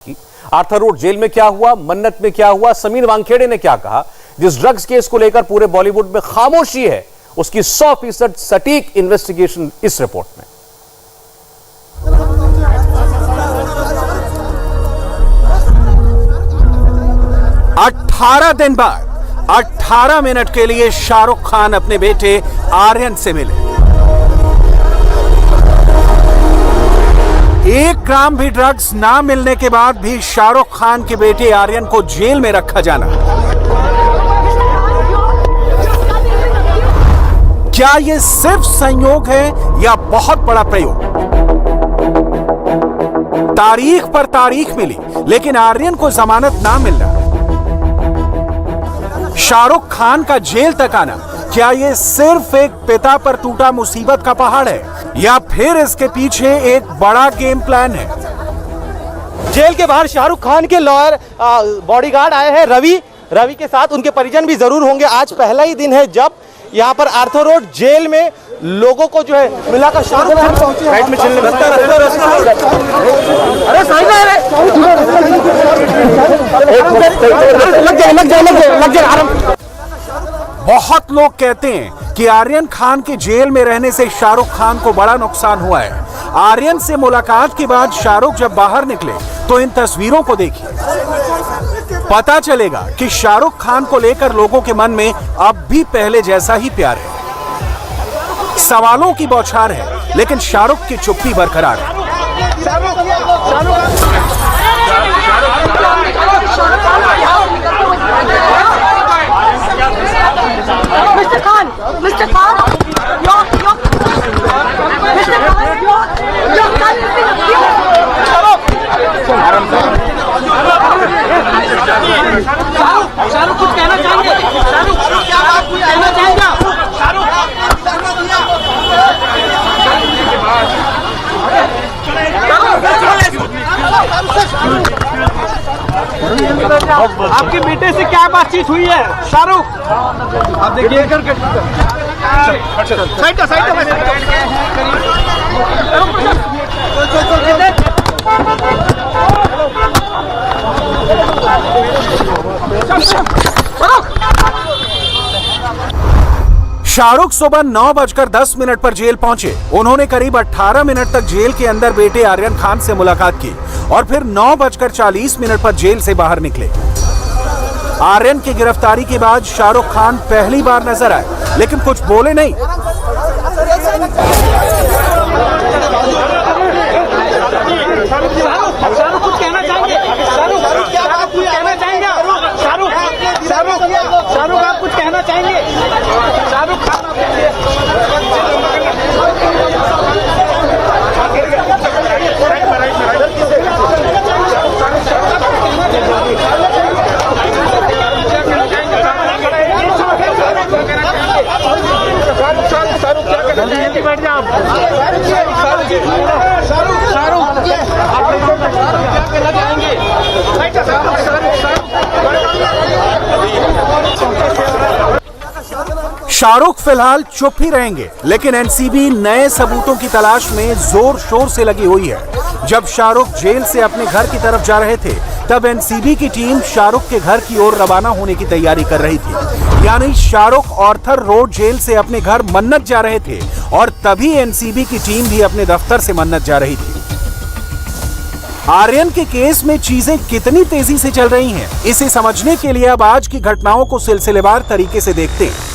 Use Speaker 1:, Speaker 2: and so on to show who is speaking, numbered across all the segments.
Speaker 1: Arthur road jail में क्या हुआ, मन्नत में क्या हुआ, समीर वानखेड़े ने क्या कहा। जिस ड्रग्स केस को लेकर पूरे बॉलीवुड में खामोशी है, उसकी 100% सटीक इन्वेस्टिगेशन इस रिपोर्ट में।
Speaker 2: अठारह दिन बाद 18 मिनट के लिए शाहरुख खान अपने बेटे आर्यन से मिले। 1 ग्राम भी ड्रग्स ना मिलने के बाद भी शाहरुख खान के बेटे आर्यन को जेल में रखा जाना, क्या यह सिर्फ संयोग है या बहुत बड़ा प्रयोग? तारीख पर तारीख मिली लेकिन आर्यन को जमानत ना मिलना, शाहरुख खान का जेल तक आना, क्या यह सिर्फ एक पिता पर टूटा मुसीबत का पहाड़ है या फिर इसके पीछे एक बड़ा गेम प्लान है?
Speaker 3: जेल के बाहर शाहरुख खान के लॉयर बॉडीगार्ड आए हैं रवि के साथ उनके परिजन भी जरूर होंगे। आज पहला ही दिन है जब यहाँ पर आर्थर रोड जेल में लोगों को जो है मिलाकर शाहरुख खान पहुंचे। राइट में चलने लग जाए।
Speaker 2: बहुत लोग कहते हैं कि आर्यन खान के जेल में रहने से शाहरुख खान को बड़ा नुकसान हुआ है। आर्यन से मुलाकात के बाद शाहरुख जब बाहर निकले तो इन तस्वीरों को देखिए, पता चलेगा कि शाहरुख खान को लेकर लोगों के मन में अब भी पहले जैसा ही प्यार है। सवालों की बौछार है लेकिन शाहरुख की चुप्पी बरकरार है।
Speaker 4: Mr. Khan,
Speaker 3: शाहरुख कुछ कहना चाहेंगे? शाहरुख क्या आप कुछ कहना चाहेंगे? आपके बेटे से क्या बातचीत हुई है शाहरुख? आप देखिए
Speaker 2: शाहरुख सुबह 9:10 पर जेल पहुंचे। उन्होंने करीब 18 मिनट तक जेल के अंदर बेटे आर्यन खान से मुलाकात की और फिर 9:40 पर जेल से बाहर निकले। आर्यन की गिरफ्तारी के बाद शाहरुख खान पहली बार नजर आए लेकिन कुछ बोले नहीं।
Speaker 3: शाहरुख कुछ कहना चाहेंगे? शाहरुख क्या आप कुछ कहना चाहेंगे? शाहरुख आप कुछ कहना चाहेंगे? शाहरुख खान
Speaker 2: शाहरुख फिलहाल चुप ही रहेंगे लेकिन एनसीबी नए सबूतों की तलाश में जोर शोर से लगी हुई है। जब शाहरुख जेल से अपने घर की तरफ जा रहे थे तब एनसीबी की टीम शाहरुख के घर की ओर रवाना होने की तैयारी कर रही थी। यानी शाहरुख आर्थर रोड जेल से अपने घर मन्नत जा रहे थे और तभी एनसीबी की टीम भी अपने दफ्तर से मन्नत जा रही थी। आर्यन के केस में चीजें कितनी तेजी से चल रही हैं, इसे समझने के लिए अब आज की घटनाओं को सिलसिलेवार तरीके से देखते हैं।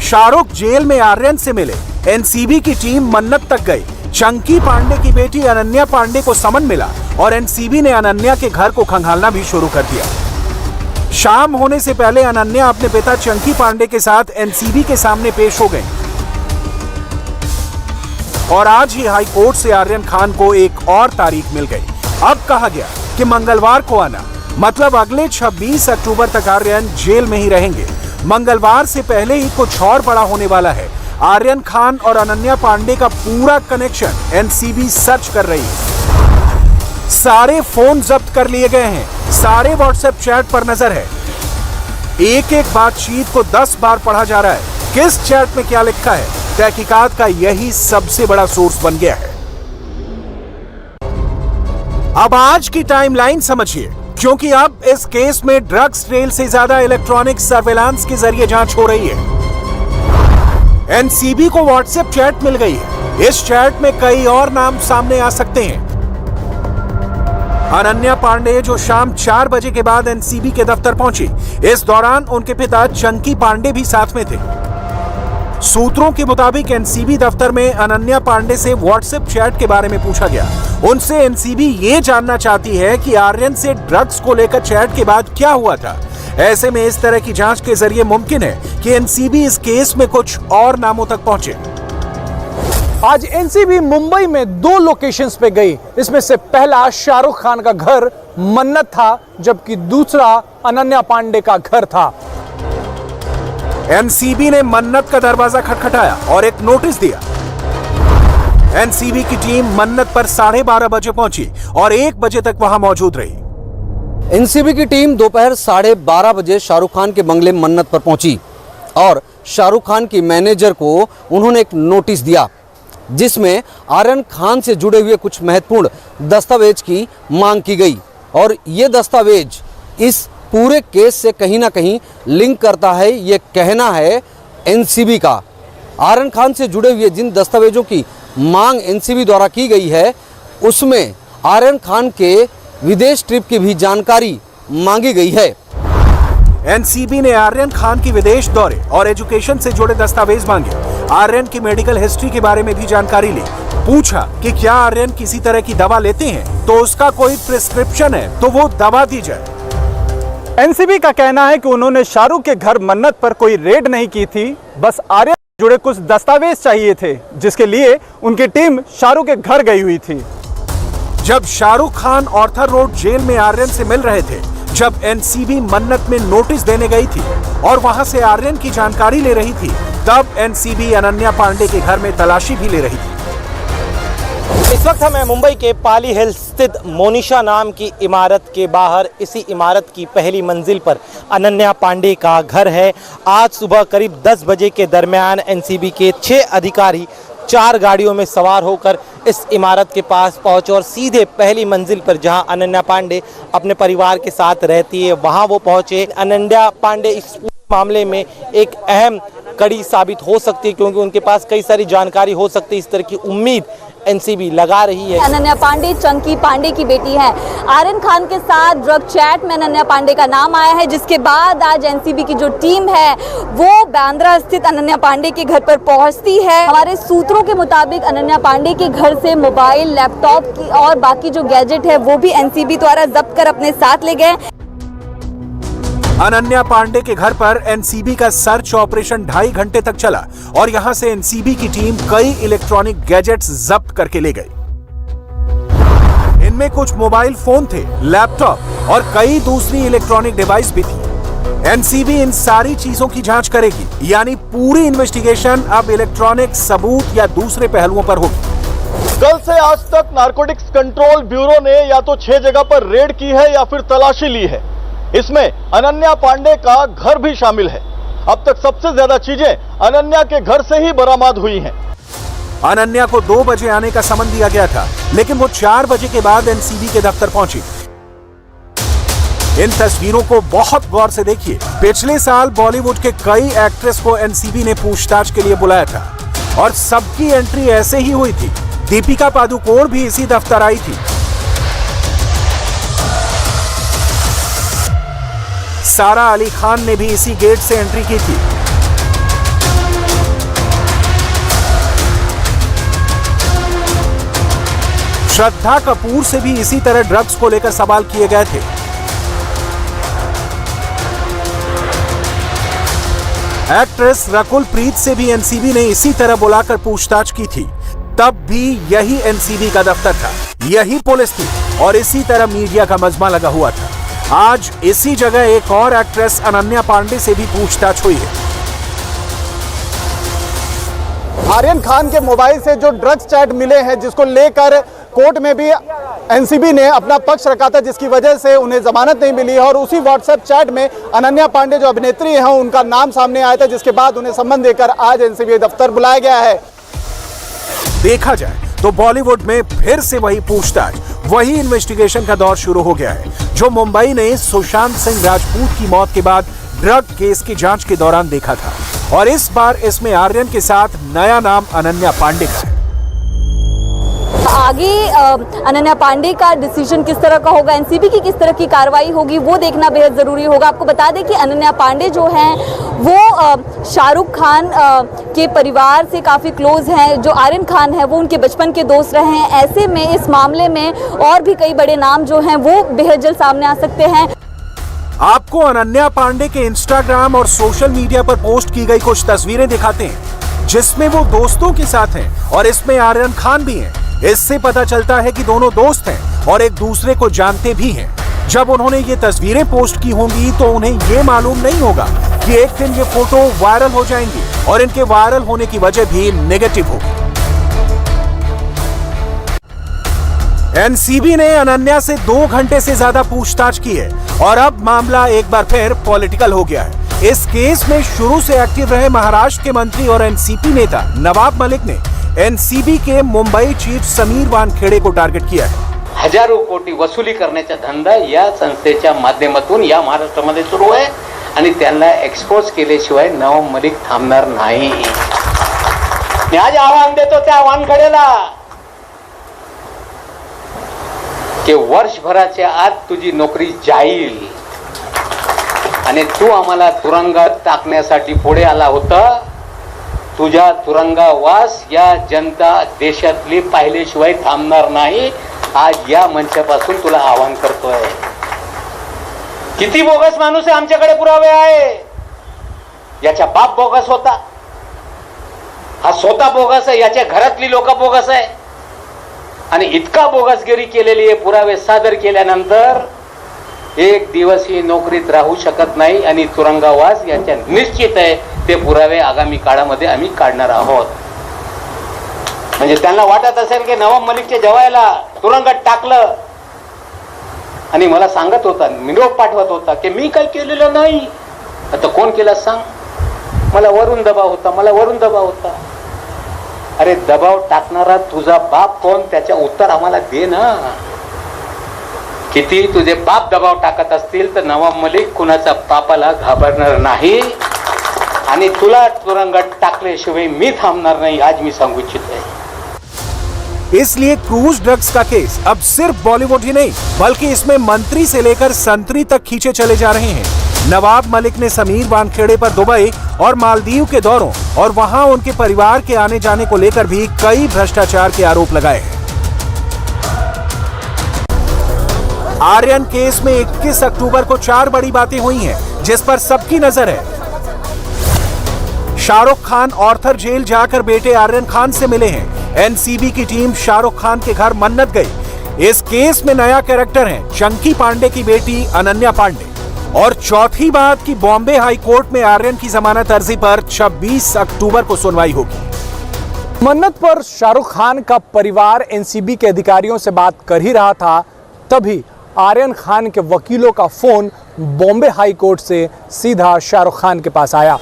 Speaker 2: शाहरुख जेल में आर्यन से मिले, एनसीबी की टीम मन्नत तक गई, चंकी पांडे की बेटी अनन्या पांडे को समन मिला और एनसीबी ने अनन्या के घर को खंगालना भी शुरू कर दिया। शाम होने से पहले अनन्या अपने पिता चंकी पांडे के साथ एनसीबी के सामने पेश हो गई और आज ही हाई कोर्ट से आर्यन खान को एक और तारीख मिल गई। अब कहा गया कि मंगलवार को आना, मतलब अगले 26 अक्टूबर तक आर्यन जेल में ही रहेंगे। मंगलवार से पहले ही कुछ और बड़ा होने वाला है। आर्यन खान और अनन्या पांडे का पूरा कनेक्शन एनसीबी सर्च कर रही है। सारे फोन जब्त कर लिए गए हैं, सारे व्हाट्सएप चैट पर नजर है। एक एक बातचीत को 10 बार पढ़ा जा रहा है। किस चैट में क्या लिखा है, तहकीकात का यही सबसे बड़ा सोर्स बन गया है। अब आज की टाइमलाइन समझिए, क्योंकि अब इस केस में ड्रग्स ट्रेल से ज्यादा इलेक्ट्रॉनिक सर्वेलांस के जरिए जांच हो रही है। एनसीबी को व्हाट्सएप चैट मिल गई है। इस चैट में कई और नाम सामने आ सकते हैं। अनन्या पांडे जो शाम 4 बजे के बाद एनसीबी के दफ्तर पहुंची, इस दौरान उनके पिता चंकी पांडे भी साथ में थे। सूत्रों के मुताबिक एनसीबी दफ्तर में अनन्या पांडे से व्हाट्सएप चैट के बारे में पूछा गया। उनसे एनसीबी ये जानना चाहती है कि आर्यन से ड्रग्स को लेकर चैट के बाद क्या हुआ था। ऐसे में इस तरह की जांच के जरिए मुमकिन है कि एनसीबी इस केस में कुछ और नामों तक पहुंचे।
Speaker 4: आज एनसीबी मुंबई में 2 लोकेशंस पे गई। इसमें से पहला शाहरुख खान का घर मन्नत था, जबकि दूसरा अनन्या पांडे का घर था।
Speaker 2: एनसीबी ने मन्नत का दरवाजा खटखटाया और एक नोटिस दिया। एनसीबी की टीम मन्नत पर 12:30 बजे पहुंची और 1 बजे तक वहां मौजूद रही।
Speaker 5: एनसीबी की टीम दोपहर 12:30 बजे शाहरुख खान के बंगले मन्नत पर पहुंची और शाहरुख खान की मैनेजर को उन्होंने एक नोटिस दिया, जिसमें आर्यन खान से जुड़े हुए कुछ महत्वपूर्ण दस्तावेज की मांग की गई। और ये दस्तावेज इस पूरे केस से कहीं ना कहीं लिंक करता है, ये कहना है एनसीबी का। आर्यन खान से जुड़े हुए जिन दस्तावेजों की मांग एनसीबी द्वारा की गई है, उसमें आर्यन खान के विदेश ट्रिप की भी जानकारी मांगी गई है।
Speaker 2: एनसीबी ने आर्यन खान की विदेश दौरे और एजुकेशन से जुड़े दस्तावेज मांगे। आर्यन की मेडिकल हिस्ट्री के बारे में भी जानकारी ली। पूछा कि क्या आर्यन किसी तरह की दवा लेते हैं, तो उसका कोई प्रिस्क्रिप्शन है तो वो दवा दी जाए।
Speaker 4: एनसीबी का कहना है कि उन्होंने शाहरुख के घर मन्नत पर कोई रेड नहीं की थी, बस आर्यन से जुड़े कुछ दस्तावेज चाहिए थे, जिसके लिए उनकी टीम शाहरुख के घर गई हुई थी।
Speaker 2: जब Shahrukh Khan Arthur road jail में आर्यन से मिल रहे थे, जब एनसीबी मन्नत में नोटिस देने गई थी और वहां से आर्यन की जानकारी ले रही थी, तब एनसीबी अनन्या पांडे के घर में तलाशी भी ले रही थी।
Speaker 3: इस वक्त हमें मुंबई के पाली हिल्स स्थित मोनिशा नाम की इमारत के बाहर, इसी इमारत की पहली मंजिल पर अनन्या पांडे का घर है। आज सुबह करीब 10 बजे के दरमियान एनसीबी के 6 अधिकारी 4 गाड़ियों में सवार होकर इस इमारत के पास पहुंचे और सीधे पहली मंजिल पर, जहां अनन्या पांडे अपने परिवार के साथ रहती है, वहां वो पहुंचे। अनन्या पांडे इस मामले में एक अहम कड़ी साबित हो सकती है, क्योंकि उनके पास कई सारी जानकारी हो सकती है। इस तरह की उम्मीद एनसीबी लगा रही है।
Speaker 6: अनन्या पांडे चंकी पांडे की बेटी है। आर्यन खान के साथ ड्रग चैट में अनन्या पांडे का नाम आया है, जिसके बाद आज एनसीबी की जो टीम है वो बांद्रा स्थित अनन्या पांडे के घर पर पहुंचती है। हमारे सूत्रों के मुताबिक अनन्या पांडे के घर से मोबाइल, लैपटॉप की और बाकी जो गैजेट है वो भी एनसीबी द्वारा जब्त कर अपने साथ ले गए।
Speaker 2: अनन्या पांडे के घर पर एनसीबी का सर्च ऑपरेशन 2.5 घंटे तक चला और यहां से एनसीबी की टीम कई इलेक्ट्रॉनिक गैजेट्स जब्त करके ले गई। इनमें कुछ मोबाइल फोन थे, लैपटॉप और कई दूसरी इलेक्ट्रॉनिक डिवाइस भी थी। एनसीबी इन सारी चीजों की जांच करेगी, यानी पूरी इन्वेस्टिगेशन अब इलेक्ट्रॉनिक सबूत या दूसरे पहलुओं पर होगी।
Speaker 7: कल से आज तक नारकोटिक्स कंट्रोल ब्यूरो ने या तो 6 जगह पर रेड की है या फिर तलाशी ली है। इसमें अनन्या पांडे का घर भी शामिल है। अब तक सबसे ज्यादा चीजें अनन्या के घर से ही बरामद हुई हैं।
Speaker 2: अनन्या को 2 बजे आने का समन दिया गया था, लेकिन वो 4 बजे के बाद एनसीबी के दफ्तर पहुंची। इन तस्वीरों को बहुत गौर से देखिए। पिछले साल बॉलीवुड के कई एक्ट्रेस को एनसीबी ने पूछताछ के लिए बुलाया था और सबकी एंट्री ऐसे ही हुई थी। दीपिका पादुकोण भी इसी दफ्तर आई थी। सारा अली खान ने भी इसी गेट से एंट्री की थी। श्रद्धा कपूर से भी इसी तरह ड्रग्स को लेकर सवाल किए गए थे। एक्ट्रेस रकुल प्रीत से भी एनसीबी ने इसी तरह बुलाकर पूछताछ की थी। तब भी यही एनसीबी का दफ्तर था, यही पुलिस थी और इसी तरह मीडिया का मजमा लगा हुआ था। आज इसी जगह एक और एक्ट्रेस अनन्या पांडे से भी पूछताछ हुई है।
Speaker 4: आर्यन खान के मोबाइल से जो ड्रग्स चैट मिले हैं, जिसको लेकर कोर्ट में भी एनसीबी ने अपना पक्ष रखा था, जिसकी वजह से उन्हें जमानत नहीं मिली और उसी व्हाट्सएप चैट में अनन्या पांडे जो अभिनेत्री हैं उनका नाम सामने आया था, जिसके बाद उन्हें सम्मन देकर आज एनसीबी दफ्तर बुलाया गया है।
Speaker 2: देखा जाए तो बॉलीवुड में फिर से वही पूछताछ, वही इन्वेस्टिगेशन का दौर शुरू हो गया है जो मुंबई ने सुशांत सिंह राजपूत की मौत के बाद ड्रग केस की जांच के दौरान देखा था। और इस बार इसमें आर्यन के साथ नया नाम अनन्या पांडे का है।
Speaker 6: आगे अनन्या पांडे का डिसीजन किस तरह का होगा, एनसीबी की किस तरह की कार्रवाई होगी, वो देखना बेहद ज़रूरी होगा। आपको बता दें कि अनन्या पांडे जो हैं वो शाहरुख खान के परिवार से काफ़ी क्लोज हैं। जो आर्यन खान है वो उनके बचपन के दोस्त रहे हैं। ऐसे में इस मामले में और भी कई बड़े नाम जो हैं वो बेहद जल्द सामने आ सकते हैं।
Speaker 2: आपको अनन्या पांडे के इंस्टाग्राम और सोशल मीडिया पर पोस्ट की गई कुछ तस्वीरें दिखाते हैं जिसमें वो दोस्तों के साथ हैं और इसमें आर्यन खान भी हैं। इससे पता चलता है कि दोनों दोस्त हैं और एक दूसरे को जानते भी हैं। जब उन्होंने ये तस्वीरें पोस्ट की होंगी तो उन्हें ये मालूम नहीं होगा कि एक दिन ये फोटो वायरल हो जाएंगी और इनके वायरल होने की वजह भी नेगेटिव होगी। एनसीबी ने अनन्या से 2 घंटे से ज्यादा पूछताछ की है और अब मामला एक बार फिर पॉलिटिकल हो गया है। इस केस में शुरू से एक्टिव रहे महाराष्ट्र के मंत्री और एनसीपी नेता नवाब मलिक ने एनसीबी के मुंबई चीफ समीर वानखेडे को टार्गेट किया है।
Speaker 8: हजारो कोटी वसुली करण्याचा धंदा या संस्थेच्या माध्यमातून या महाराष्ट्रामध्ये सुरू आहे आणि त्यांना एक्सपोज केल्याशिवाय नवाब मलिक थांबणार नाही। मी आज आव्हान देतो त्या वानखेडेला की वर्षभराच्या आत तुझी नोकरी जाईल आणि तू आम्हाला तुरुंगात टाकण्यासाठी पुढे आला होता। तुझ्या तुरुंगवास या जनता देशातली पाहिल्याशिवाय थांबणार नाही। आज या मंचापासून तुला आवाहन करतोय। किती बोगस माणूस आहे आमच्याकडे पुरावे आहे। याचा बाप बोगस होता, हा स्वतः बोगस आहे, याच्या घरातली लोक बोगस आहे आणि इतका बोगसगिरी केलेली आहे। पुरावे सादर केल्यानंतर एक दिवस ही नोकरीत राहू शकत नाही आणि तुरुंगवास याच्या निश्चित आहे। ते पुरावे आगामी काळामध्ये आम्ही काढणार आहोत। म्हणजे त्यांना वाटत असेल की नवाब मलिकच्या जवायला तुरुंगात टाकलं आणि मला सांगत होता, निरोप पाठवत होता की मी काही केलेलं नाही। आता कोण केलं सांग? मला वरून दबाव होता, मला वरून दबाव होता। अरे दबाव टाकणारा तुझा बाप कोण, त्याचे उत्तर आम्हाला दे ना। किती तुझे बाप दबाव टाकत असतील तर नवाब मलिक कुणाचा पापाला घाबरणार नाही आणि तुला तुरुंगात टाकल्याशिवाय मी थांबणार नाही, आज मी सांगू इच्छितो।
Speaker 2: इसलिए क्रूज ड्रग्स का केस अब सिर्फ बॉलीवुड ही नहीं बल्कि इसमें मंत्री से लेकर संतरी तक खींचे चले जा रहे हैं। नवाब मलिक ने समीर वानखेड़े पर दुबई और मालदीव के दौरों और वहां उनके परिवार के आने जाने को लेकर भी कई भ्रष्टाचार के आरोप लगाए हैं। आर्यन केस में 21 अक्टूबर को 4 बड़ी बातें हुई हैं जिस पर सबकी नजर है। शाहरुख खान ऑर्थर जेल जाकर बेटे आर्यन खान से मिले हैं। एनसीबी की टीम शाहरुख खान के घर मन्नत गई। इस केस में नया कैरेक्टर है चंकी पांडे की बेटी अनन्या पांडे। और चौथी बात कि बॉम्बे हाई कोर्ट में आर्यन की जमानत अर्जी पर 26 अक्टूबर को सुनवाई होगी।
Speaker 4: मन्नत पर शाहरुख खान का परिवार एनसीबी के अधिकारियों से बात कर ही रहा था, तभी आर्यन खान के वकीलों का फोन बॉम्बे हाई कोर्ट से सीधा शाहरुख खान के पास आया।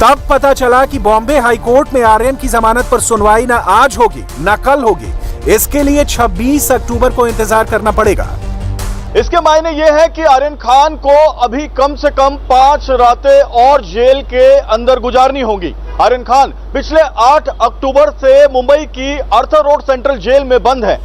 Speaker 2: तब पता चला कि बॉम्बे हाई कोर्ट में आर्यन की जमानत पर सुनवाई न आज होगी न कल होगी। इसके लिए 26 अक्टूबर को इंतजार करना पड़ेगा।
Speaker 7: इसके मायने ये है कि आर्यन खान को अभी कम से कम 5 रातें और जेल के अंदर गुजारनी होंगी। आर्यन खान पिछले 8 अक्टूबर से मुंबई की आर्थर रोड सेंट्रल जेल में बंद है।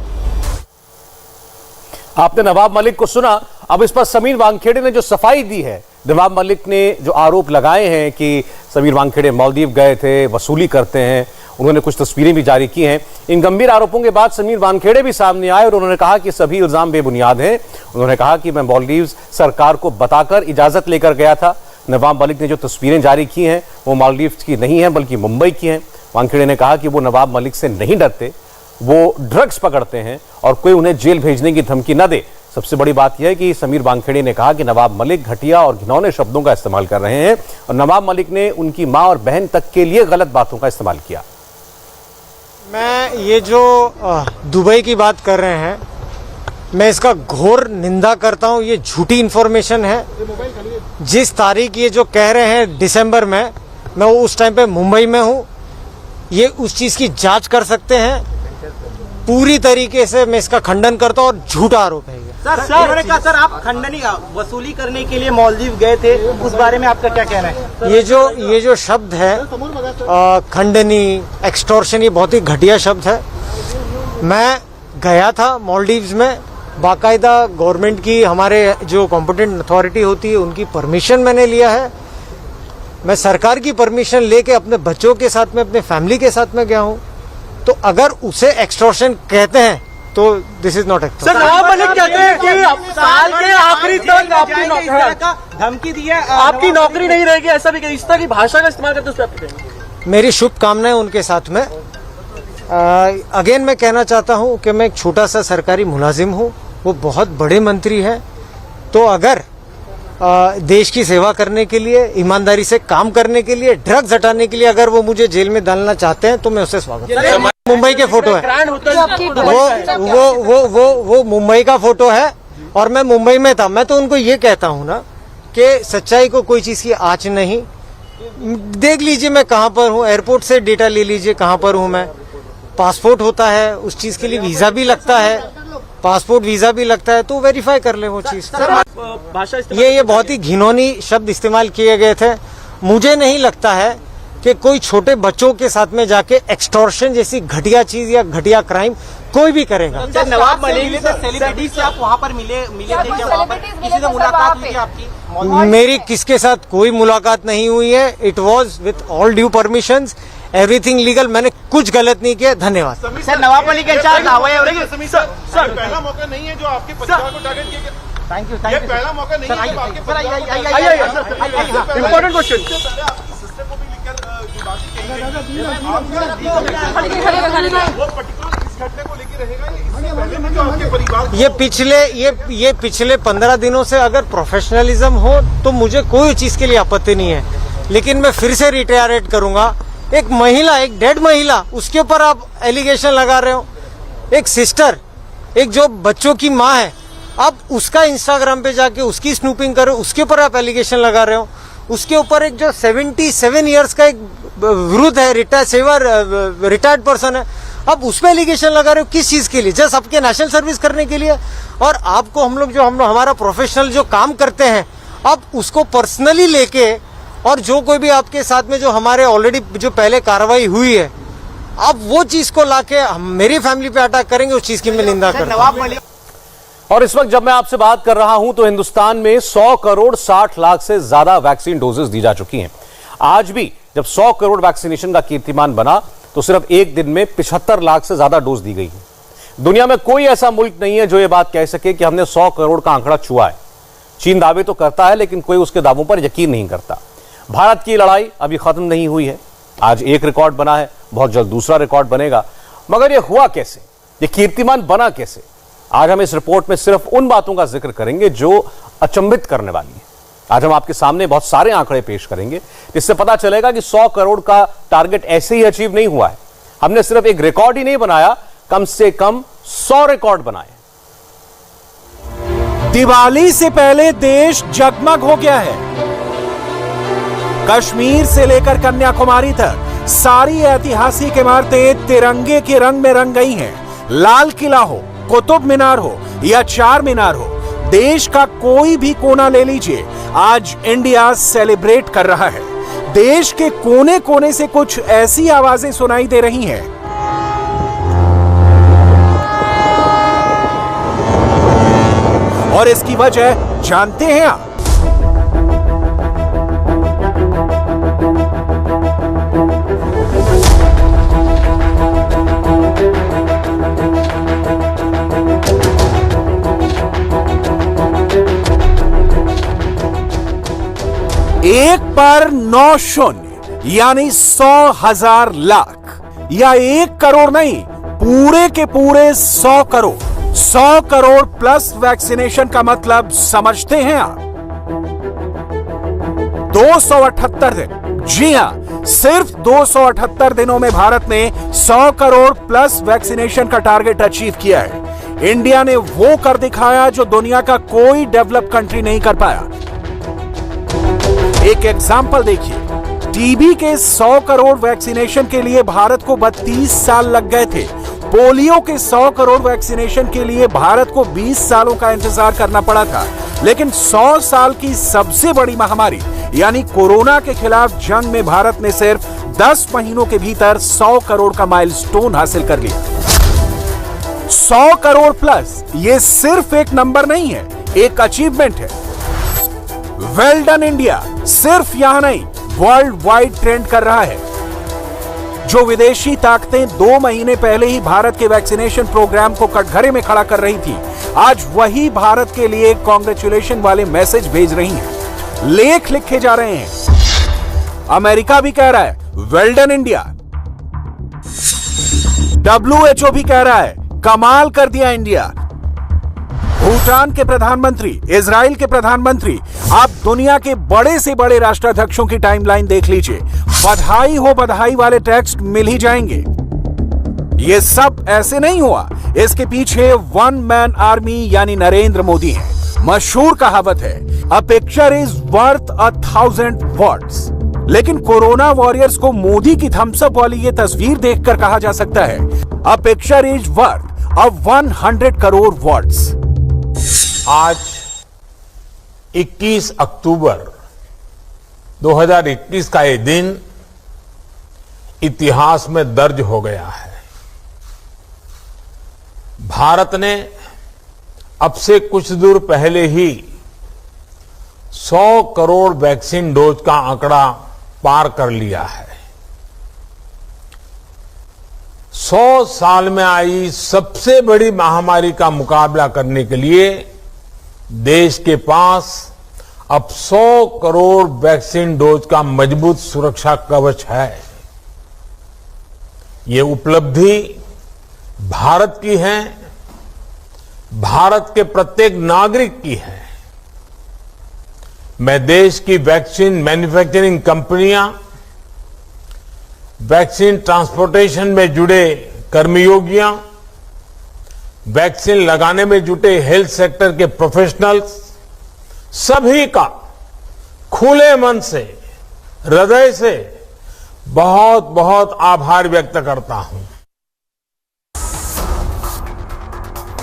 Speaker 1: आपने नवाब मलिक को सुना, अब इस पर समीर वानखेड़े ने जो सफाई दी है। नवाब मलिक ने जो आरोप लगाए हैं कि समीर वानखेड़े मालदीव गए थे, वसूली करते हैं, उन्होंने कुछ तस्वीरें भी जारी की हैं। इन गंभीर आरोपों के बाद समीर वानखेड़े भी सामने आए और उन्होंने कहा कि सभी इल्जाम बेबुनियाद हैं। उन्होंने कहा कि मैं मालदीव सरकार को बताकर इजाजत लेकर गया था। नवाब मलिक ने जो तस्वीरें जारी की हैं वो मालदीव की नहीं है बल्कि मुंबई की हैं। वानखेड़े ने कहा कि वो नवाब मलिक से नहीं डरते, वो ड्रग्स पकड़ते हैं और कोई उन्हें जेल भेजने की धमकी न दे। सबसे बड़ी बात यह है कि समीर वानखेड़े ने कहा कि नवाब मलिक घटिया और घिनौने शब्दों का इस्तेमाल कर रहे हैं और नवाब मलिक ने उनकी मां और बहन तक के लिए गलत बातों का इस्तेमाल किया।
Speaker 9: मैं ये जो दुबई की बात कर रहे हैं, मैं इसका घोर निंदा करता हूँ। ये झूठी इन्फॉर्मेशन है। जिस तारीख ये जो कह रहे हैं दिसंबर में, मैं उस टाइम पे मुंबई में हूँ। ये उस चीज़ की जांच कर सकते हैं। पूरी तरीके से मैं इसका खंडन करता हूँ और झूठा आरोप है ये।
Speaker 3: सर उन्होंने कहा सर आप खंडनी वसूली करने के लिए मालदीव गए थे, उस बारे में आपका क्या कहना है?
Speaker 9: ये जो शब्द है खंडनी, एक्सटॉर्शन, ये बहुत ही घटिया शब्द है। मैं गया था मालदीव्स में, बाकायदा गवर्नमेंट की, हमारे जो कॉम्पिटेंट अथॉरिटी होती है उनकी परमिशन मैंने लिया है। मैं सरकार की परमिशन लेके अपने बच्चों के साथ में, अपने फैमिली के साथ में गया हूँ। तो अगर उसे एक्सटॉर्शन कहते हैं तो this is not extortion.
Speaker 3: Sir Nawab Malik कहते हैं कि साल के आखिरी तक आपकी धमकी दी है, आपकी नौकरी नहीं रहेगी, ऐसा भी इस तरह की भाषा का इस्तेमाल करते हैं।
Speaker 9: मेरी शुभकामनाएं उनके साथ में। अगेन मैं कहना चाहता हूं कि मैं एक छोटा सा सरकारी मुलाजिम हूं, वो बहुत बड़े मंत्री हैं। तो अगर देश की सेवा करने के लिए, ईमानदारी से काम करने के लिए, ड्रग्स हटाने के लिए अगर वो मुझे जेल में डालना चाहते हैं तो मैं उससे स्वागत करूंगा। मुंबई के फोटो है, वो मुंबई का फोटो है और मैं मुंबई में था। मैं तो उनको ये कहता हूँ ना कि सच्चाई को कोई चीज की आँच नहीं। देख लीजिए मैं कहाँ पर हूँ, एयरपोर्ट से डेटा ले लीजिए कहाँ पर हूँ मैं। पासपोर्ट होता है, उस चीज के लिए वीजा भी लगता है, पासपोर्ट वीजा भी लगता है, तो वेरीफाई कर ले वो चीज।
Speaker 3: भाषा
Speaker 9: ये बहुत ही घिनौनी शब्द इस्तेमाल किए गए थे। मुझे नहीं लगता है कि कोई छोटे बच्चों के साथ में जाके एक्सटॉर्शन जैसी घटिया चीज या घटिया क्राइम कोई भी करेगा।
Speaker 3: नवाब मलिक सेलिब्रिटी से आप वहाँ पर मिले थे क्या? वहाँ पर किसी से मुलाकात हुई आपकी?
Speaker 9: मेरी किसके साथ कोई मुलाकात नहीं हुई है। It was with all due permissions, everything legal. मैंने कुछ गलत नहीं किया। धन्यवाद।
Speaker 3: सर नवाब मलिक के इंचार्ज
Speaker 10: सर पहला मौका नहीं है जो आपके परिवार को टारगेट किया गया।
Speaker 3: थैंक यू
Speaker 10: ये पहला मौका नहीं है जब आपके
Speaker 3: इम्पोर्टेंट क्वेश्चन।
Speaker 10: सिस्टर को भी लेकर जो बात वो पर्टिकुलर इस घटना को लेकर रहेगा, इससे पहले भी जो आपके परिवार
Speaker 9: ये पिछले 15 दिनों से अगर प्रोफेशनलिज्म हो तो मुझे कोई चीज के लिए आपत्ति नहीं है, लेकिन मैं फिर से रिटायरेट करूंगा। एक महिला, एक डेड महिला, उसके ऊपर आप एलिगेशन लगा रहे हो। एक सिस्टर, एक जो बच्चों की माँ है, आप उसका इंस्टाग्राम पे जाके उसकी स्नूपिंग करो, उसके ऊपर आप एलिगेशन लगा रहे हो। उसके ऊपर एक जो 77 इयर्स का एक वृद्ध है, रिटायर्ड पर्सन है, आप उस पर एलिगेशन लगा रहे हो। किस चीज के लिए? जस्ट आपके नेशनल सर्विस करने के लिए। और आपको हम लोग हमारा प्रोफेशनल जो काम करते हैं, आप उसको पर्सनली लेके, और जो कोई भी आपके साथ में जो हमारे ऑलरेडी जो पहले कार्रवाई हुई है, आप वो चीज को लाके मेरी फैमिली पे अटैक करेंगे, उस चीज की मैं निंदा करता हूं।
Speaker 1: और इस वक्त जब मैं आपसे बात कर रहा हूं तो हिंदुस्तान में 100 करोड़ 60 लाख से ज्यादा वैक्सीन डोजेस दी जा चुकी हैं। आज भी जब 100 करोड़ वैक्सीनेशन का कीर्तिमान बना तो सिर्फ एक दिन में 75 लाख से ज्यादा डोज दी गई है। दुनिया में कोई ऐसा मुल्क नहीं है जो यह बात कह सके कि हमने 100 करोड़ का आंकड़ा छुआ है। चीन दावे तो करता है लेकिन कोई उसके दावों पर यकीन नहीं करता। भारत की लड़ाई अभी खत्म नहीं हुई है। आज एक रिकॉर्ड बना है, बहुत जल्द दूसरा रिकॉर्ड बनेगा। मगर यह हुआ कैसे, यह कीर्तिमान बना कैसे? आज हम इस रिपोर्ट में सिर्फ उन बातों का जिक्र करेंगे जो अचंभित करने वाली है। आज हम आपके सामने बहुत सारे आंकड़े पेश करेंगे जिससे पता चलेगा कि 100 करोड़ का टारगेट ऐसे ही अचीव नहीं हुआ है। हमने सिर्फ एक रिकॉर्ड ही नहीं बनाया, कम से कम 100 रिकॉर्ड बनाए।
Speaker 2: दिवाली से पहले देश जगमग हो गया है। कश्मीर से लेकर कन्याकुमारी तक सारी ऐतिहासिक इमारतें तिरंगे के रंग में रंग गई हैं। लाल किला हो, कुतुब मीनार हो या चार मीनार हो, देश का कोई भी कोना ले लीजिए, आज इंडिया सेलिब्रेट कर रहा है। देश के कोने कोने से कुछ ऐसी आवाजें सुनाई दे रही हैं और इसकी वजह जानते हैं आप? एक पर 9 शून्य यानी 100,000 लाख या 1 करोड़ नहीं, पूरे के पूरे 100 करोड़। 100 करोड़ प्लस वैक्सीनेशन का मतलब समझते हैं आप? 278 दिन, जी हां, सिर्फ 278 दिनों में भारत ने 100 करोड़ प्लस वैक्सीनेशन का टारगेट अचीव किया है। इंडिया ने वो कर दिखाया जो दुनिया का कोई डेवलप कंट्री नहीं कर पाया। एक एग्जाम्पल देखिए, टीबी के 100 करोड़ वैक्सीनेशन के लिए भारत को 32 साल लग गए थे। पोलियो के 100 करोड़ वैक्सीनेशन के लिए भारत को 20 सालों का इंतजार करना पड़ा था, लेकिन 100 साल की सबसे बड़ी महामारी यानी कोरोना के खिलाफ जंग में भारत ने सिर्फ 10 महीनों के भीतर 100 करोड़ का माइलस्टोन हासिल कर लिया। 100 करोड़ प्लस ये सिर्फ एक नंबर नहीं है, एक अचीवमेंट है। वेल डन इंडिया सिर्फ यहां नहीं, वर्ल्ड वाइड ट्रेंड कर रहा है। जो विदेशी ताकतें 2 महीने पहले ही भारत के वैक्सीनेशन प्रोग्राम को कटघरे में खड़ा कर रही थी, आज वही भारत के लिए कांग्रेचुलेशन वाले मैसेज भेज रही हैं, लेख लिखे जा रहे हैं। अमेरिका भी कह रहा है वेल डन इंडिया, WHO भी कह रहा है कमाल कर दिया इंडिया। भूटान के प्रधानमंत्री, इजराइल के प्रधानमंत्री, आप दुनिया के बड़े से बड़े राष्ट्राध्यक्षों की टाइमलाइन देख लीजिए, बधाई हो बधाई वाले टेक्स्ट मिल ही जाएंगे। ये सब ऐसे नहीं हुआ, इसके पीछे वन मैन आर्मी यानी नरेंद्र मोदी है। मशहूर कहावत है, a picture is worth 1,000 words. लेकिन कोरोना वॉरियर्स को मोदी की थम्स अप वाली ये तस्वीर देखकर कहा जा सकता है, a picture is worth 100 crore words.
Speaker 11: आज 21 अक्टूबर 2021 का ये दिन इतिहास में दर्ज हो गया है। भारत ने अब से कुछ दूर पहले ही 100 करोड़ वैक्सीन डोज का आंकड़ा पार कर लिया है। 100 साल में आई सबसे बड़ी महामारी का मुकाबला करने के लिए देश के पास अब 100 करोड़ वैक्सीन डोज का मजबूत सुरक्षा कवच है। ये उपलब्धि भारत की है, भारत के प्रत्येक नागरिक की है। मैं देश की वैक्सीन मैन्युफैक्चरिंग कंपनियां, वैक्सीन ट्रांसपोर्टेशन में जुड़े कर्मयोगियां, वैक्सीन लगाने में जुटे हेल्थ सेक्टर के प्रोफेशनल्स, सभी का खुले मन से, हृदय से बहुत बहुत आभार व्यक्त करता हूं।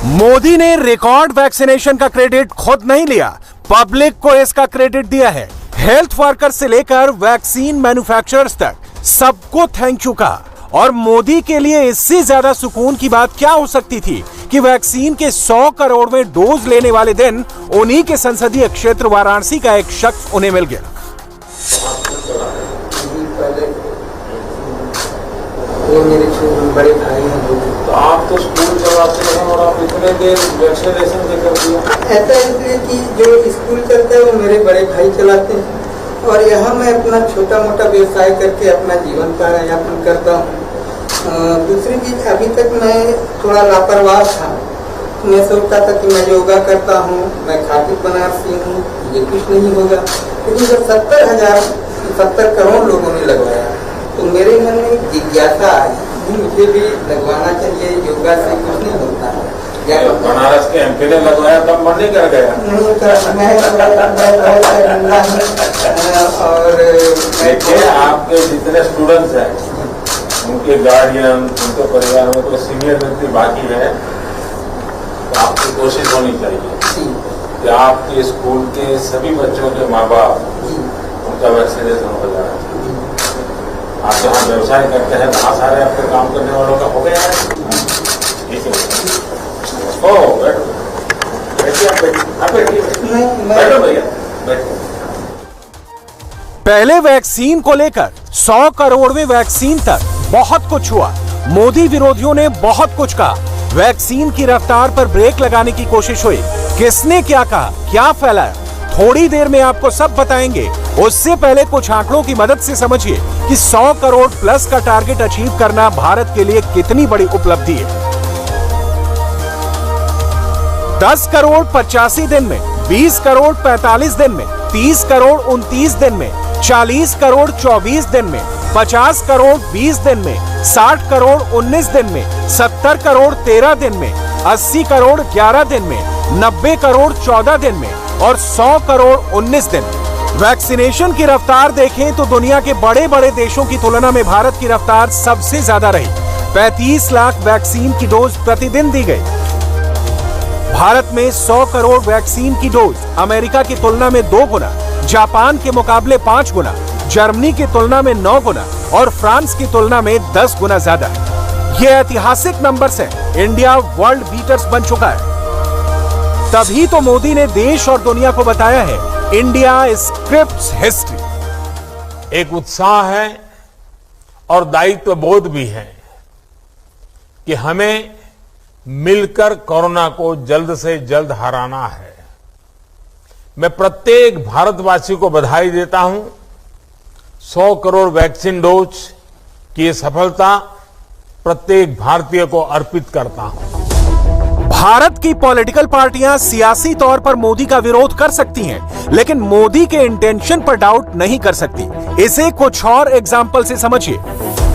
Speaker 2: मोदी ने रिकॉर्ड वैक्सीनेशन का क्रेडिट खुद नहीं लिया, पब्लिक को इसका क्रेडिट दिया है। हेल्थ वर्कर से लेकर वैक्सीन मैन्युफैक्चरर्स तक सबको थैंक यू कहा। और मोदी के लिए इससे ज्यादा सुकून की बात क्या हो सकती थी कि वैक्सीन के 100 करोड़वें डोज लेने वाले दिन उन्हीं के संसदीय क्षेत्र वाराणसी का एक शख्स उन्हें मिल गया।
Speaker 12: वो मेरे बड़े भाई हैं। तो आप तो स्कूल चलाते हैं और आप इतने देर वैक्सीनेशन के कर दिया? ऐसा इसलिए कि जो स्कूल चलता है वो मेरे बड़े भाई चलाते हैं और यहाँ मैं अपना छोटा मोटा व्यवसाय करके अपना जीवन का यापन करता हूँ। दूसरी चीज, अभी तक मैं थोड़ा लापरवाह था। मैं सोचता था कि मैं योगा करता हूँ, मैं खाती बनारसी हूँ, ये कुछ नहीं होगा। लेकिन जब 70 करोड़ लोगों ने लगवाया तो मेरे मन में जिज्ञासा आई, मुझे भी लगवाना चाहिए, योगा से कुछ नहीं होता है।
Speaker 11: बनारस के एमपी ने लगवाया तब मन नहीं कर गया?
Speaker 12: नहीं कर, मैं और
Speaker 11: देखिए, आपके जितने स्टूडेंट्स हैं, उनके गार्डियन, उनके परिवार में कोई सीनियर व्यक्ति बाकी है, तो आपकी कोशिश होनी चाहिए कि आपके स्कूल के सभी बच्चों के माँ बाप उनका वैक्सीनेशन हो जाए। आप जहाँ व्यवसाय करते हैं वहाँ सारे आपके काम करने वालों का हो गया है। ठीक है, ओ बैठो, बैठिए, आप बैठिए, बैठो भैया, बैठो।
Speaker 2: पहले वैक्सीन को लेकर 100 करोड़वें वैक्सीन तक बहुत कुछ हुआ। मोदी विरोधियों ने बहुत कुछ कहा, वैक्सीन की रफ्तार पर ब्रेक लगाने की कोशिश हुई। किसने क्या कहा, क्या फैलाया, थोड़ी देर में आपको सब बताएंगे। उससे पहले कुछ आंकड़ों की मदद से समझिए कि 100 करोड़ प्लस का टारगेट अचीव करना भारत के लिए कितनी बड़ी उपलब्धि है। 10 करोड़ 85 दिन में, 20 करोड़ 45 दिन में, 30 करोड़ 29 दिन में, 40 करोड़ 24 दिन में, 50 करोड़ 20 दिन में, 60 करोड़ 19 दिन में, 70 करोड़ 13 दिन में, 80 करोड़ 11 दिन में, 90 करोड़ 14 दिन में और 100 करोड़ 19 दिन में। वैक्सीनेशन की रफ्तार देखें तो दुनिया के बड़े बड़े देशों की तुलना में भारत की रफ्तार सबसे ज्यादा रही। 35 लाख वैक्सीन की डोज प्रतिदिन दी गई। भारत में 100 करोड़ वैक्सीन की डोज अमेरिका की तुलना में 2 गुना, जापान के मुकाबले 5 गुना, जर्मनी की तुलना में 9 गुना और फ्रांस की तुलना में 10 गुना ज्यादा। ये ऐतिहासिक नंबर्स हैं। इंडिया वर्ल्ड बीटर्स बन चुका है। तभी तो मोदी ने देश और दुनिया को बताया है, इंडिया स्क्रिप्ट्स हिस्ट्री।
Speaker 11: एक उत्साह है और दायित्व बोध भी है कि हमें मिलकर कोरोना को जल्द से जल्द हराना है। मैं प्रत्येक भारतवासी को बधाई देता हूं। 100 करोड़ वैक्सीन डोज की ये सफलता प्रत्येक भारतीय को अर्पित करता हूं।
Speaker 2: भारत की पॉलिटिकल पार्टियां सियासी तौर पर मोदी का विरोध कर सकती हैं, लेकिन मोदी के इंटेंशन पर डाउट नहीं कर सकती। इसे कुछ और एग्जाम्पल से समझिए।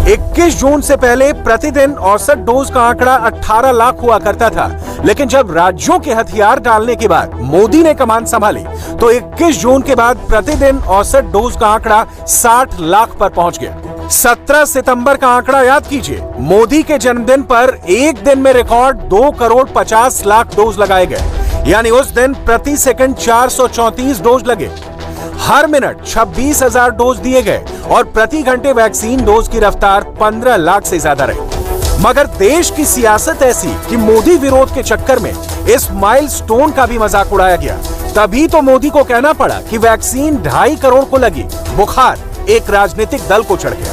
Speaker 2: 21 जून से पहले प्रतिदिन औसत डोज का आंकड़ा 18 लाख हुआ करता था, लेकिन जब राज्यों के हथियार डालने के बाद मोदी ने कमान संभाली तो 21 जून के बाद प्रतिदिन औसत डोज का आंकड़ा 60 लाख पर पहुंच गया। 17 सितंबर का आंकड़ा याद कीजिए। मोदी के जन्मदिन पर एक दिन में रिकॉर्ड 2 करोड़ 50 लाख डोज लगाए गए, यानी उस दिन प्रति सेकंड 434 डोज लगे। हर मिनट 26,000 डोज दिए गए और प्रति घंटे वैक्सीन डोज की रफ्तार 15 लाख से ज्यादा रही। मगर देश की सियासत ऐसी कि मोदी विरोध के चक्कर में इस माइलस्टोन का भी मजाक उड़ाया गया। तभी तो मोदी को कहना पड़ा कि वैक्सीन 2.5 करोड़ को लगी, बुखार एक राजनीतिक दल को चढ़ गया।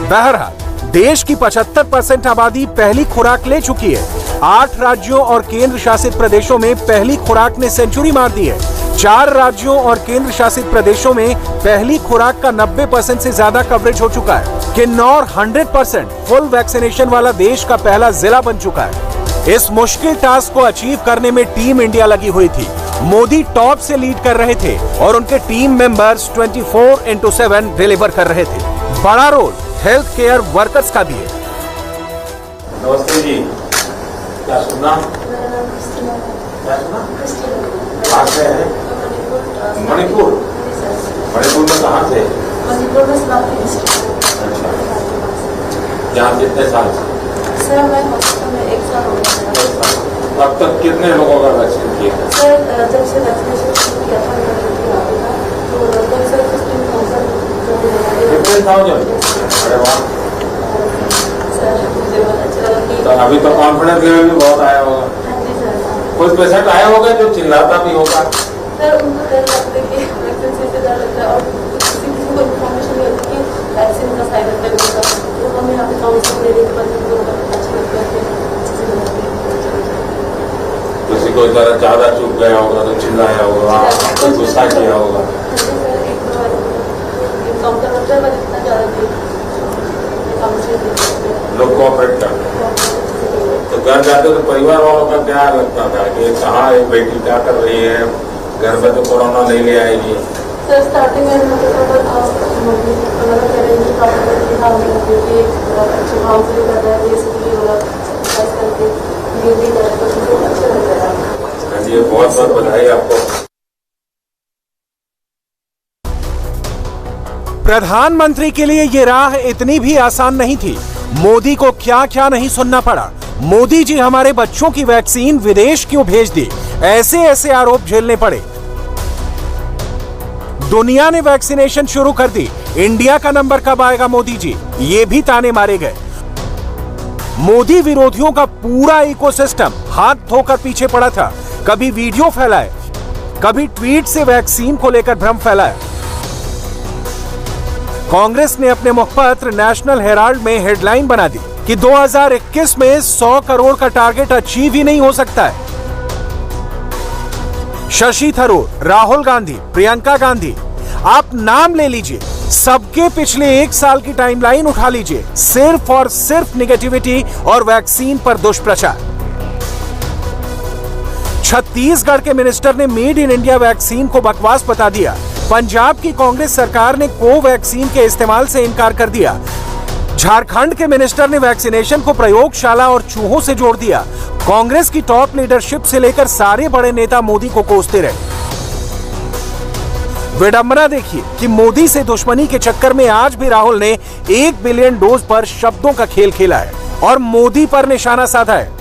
Speaker 2: बहरहाल देश की 75% आबादी पहली खुराक ले चुकी है। 8 राज्यों और केंद्र शासित प्रदेशों में पहली खुराक ने सेंचुरी मार दी है। 4 राज्यों और केंद्र शासित प्रदेशों में पहली खुराक का 90% से ज्यादा कवरेज हो चुका है। किन्नौर 100% फुल वैक्सीनेशन वाला देश का पहला जिला बन चुका है। इस मुश्किल टास्क को अचीव करने में टीम इंडिया लगी हुई थी। मोदी टॉप से लीड कर रहे थे और उनके टीम मेंबर्स 24/7 डिलीवर कर रहे थे। बड़ा रोल हेल्थ केयर वर्कर्स का भी है।
Speaker 11: नमस्ते जी, क्या सुनना? कहाँ से हैं? मणिपुर। मणिपुर में कहाँ से?
Speaker 13: मणिपुर में समाप्ति डिस्ट्रिक्ट।
Speaker 11: अच्छा, यहाँ कितने साल से?
Speaker 13: सर मैं हॉस्पिटल में 1 साल हो गया।
Speaker 11: अब तक कितने लोगों का वैक्सीन किया?
Speaker 13: सर जब से वैक्सीनेशन शुरू किया था तो लगभग सर 15,000।
Speaker 11: अरे वाह।
Speaker 13: सर मुझे बहुत अच्छा लगा कि
Speaker 11: तो अभी तो कॉन्फिडेंस लेवल भी बहुत आया होगा।
Speaker 13: हाँ जी सर।
Speaker 11: कोई पेशेंट आया होगा जो चिल्लाता भी होगा?
Speaker 13: सर उनको डर लगता है कि वैक्सीन से डर लगता है और किसी को इन्फॉर्मेशन नहीं होती कि वैक्सीन का साइड इफेक्ट होगा, तो हम यहाँ पे काउंसलिंग देने के बाद उनको अच्छा लगता है।
Speaker 11: किसी को ज्यादा चुप गया होगा तो चिल्लाया होगा, कोई गुस्सा किया होगा। लोग कोऑपरेट करते हैं तो घर जाते तो परिवार वालों का क्या लगता था कि कहाँ एक बेटी क्या कर रही है, घर में तो कोरोना नहीं ले आएगी?
Speaker 13: सर स्टार्टिंग में अच्छे भाव से कर रहा है,
Speaker 11: ये बहुत बहुत बधाई आपको।
Speaker 2: प्रधानमंत्री के लिए ये राह इतनी भी आसान नहीं थी। मोदी को क्या क्या नहीं सुनना पड़ा। मोदी जी हमारे बच्चों की वैक्सीन विदेश क्यों भेज दी, ऐसे ऐसे आरोप झेलने पड़े। दुनिया ने वैक्सीनेशन शुरू कर दी, इंडिया का नंबर कब आएगा मोदी जी, ये भी ताने मारे गए। मोदी विरोधियों का पूरा इकोसिस्टम हाथ धोकर पीछे पड़ा था। कभी वीडियो फैलाए, कभी ट्वीट से वैक्सीन को लेकर भ्रम फैलाया। कांग्रेस ने अपने मुखपत्र नेशनल हेराल्ड में हेडलाइन बना दी कि 2021 में 100 करोड़ का टारगेट अचीव ही नहीं हो सकता है। शशि थरूर, राहुल गांधी, प्रियंका गांधी, आप नाम ले लीजिए, सबके पिछले 1 साल की टाइमलाइन उठा लीजिए, सिर्फ और सिर्फ निगेटिविटी और वैक्सीन पर दुष्प्रचार। छत्तीसगढ़ के मिनिस्टर ने मेड इन इंडिया वैक्सीन को बकवास बता दिया। पंजाब की कांग्रेस सरकार ने कोवैक्सीन के इस्तेमाल से इनकार कर दिया। झारखंड के मिनिस्टर ने वैक्सीनेशन को प्रयोगशाला और चूहों से जोड़ दिया। कांग्रेस की टॉप लीडरशिप से लेकर सारे बड़े नेता मोदी को कोसते रहे। विडंबना देखिए कि मोदी से दुश्मनी के चक्कर में आज भी राहुल ने 1 बिलियन डोज पर शब्दों का खेल खेला है। और मोदी पर निशाना साधा है।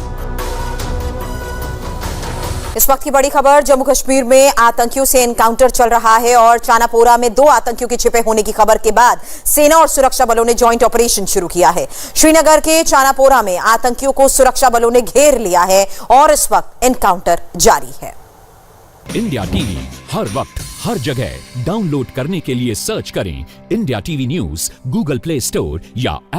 Speaker 14: इस वक्त की बड़ी खबर, जम्मू कश्मीर में आतंकियों से एनकाउंटर चल रहा है और चानापोरा में 2 आतंकियों के छिपे होने की खबर के बाद सेना और सुरक्षा बलों ने जॉइंट ऑपरेशन शुरू किया है। श्रीनगर के चानापोरा में आतंकियों को सुरक्षा बलों ने घेर लिया है और इस वक्त एनकाउंटर जारी है।
Speaker 15: इंडिया टीवी हर वक्त हर जगह डाउनलोड करने के लिए सर्च करें India TV news Google play store या